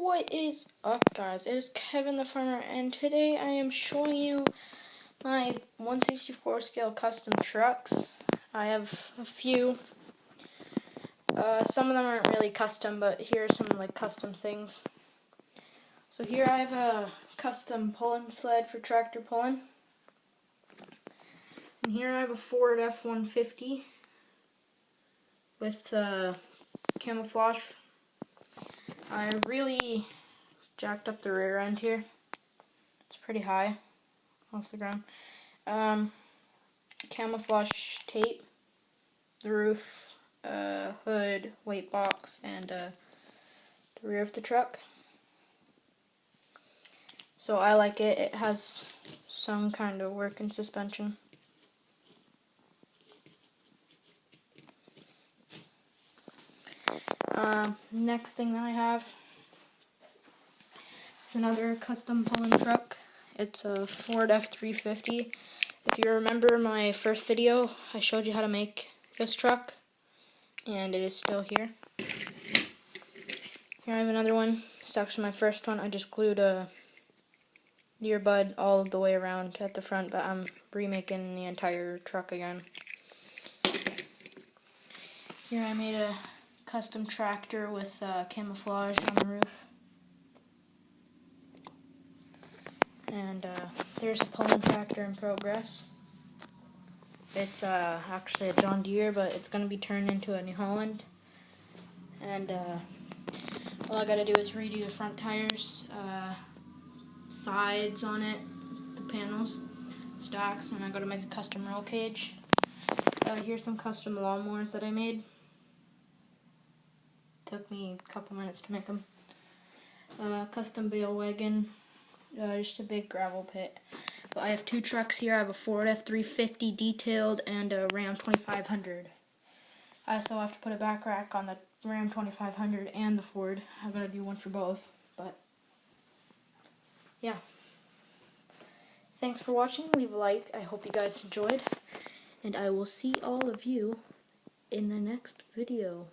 What is up, guys? It is Kevin the Farmer, and today I am showing you my 1/64 scale custom trucks. I have a few. Some of them aren't really custom, but here are some custom things. So here I have a custom pulling sled for tractor pulling. And here I have a Ford F-150 with camouflage. I really jacked up the rear end here. It's pretty high off the ground. Camouflage tape, the roof, hood, weight box, and the rear of the truck. So I like it. It has some kind of working suspension. Next thing that I have is another custom pulling truck. It's a Ford F-350. If you remember my first video, I showed you how to make this truck, and it is still here. Here I have another one. It's actually my first one. I just glued a earbud all the way around at the front, but I'm remaking the entire truck again. Here I made a custom tractor with camouflage on the roof. And there's a pulling tractor in progress. It's actually a John Deere, but it's going to be turned into a New Holland. And all I got to do is redo the front tires, sides on it, the panels, stocks, and I got to make a custom roll cage. Here's some custom lawnmowers that I made. Took me a couple minutes to make them. Custom bale wagon, just a big gravel pit. But I have two trucks here. I have a Ford F-350 detailed and a Ram 2500. I still have to put a back rack on the Ram 2500 and the Ford. I'm going to do one for both. But yeah. Thanks for watching. Leave a like. I hope you guys enjoyed. And I will see all of you in the next video.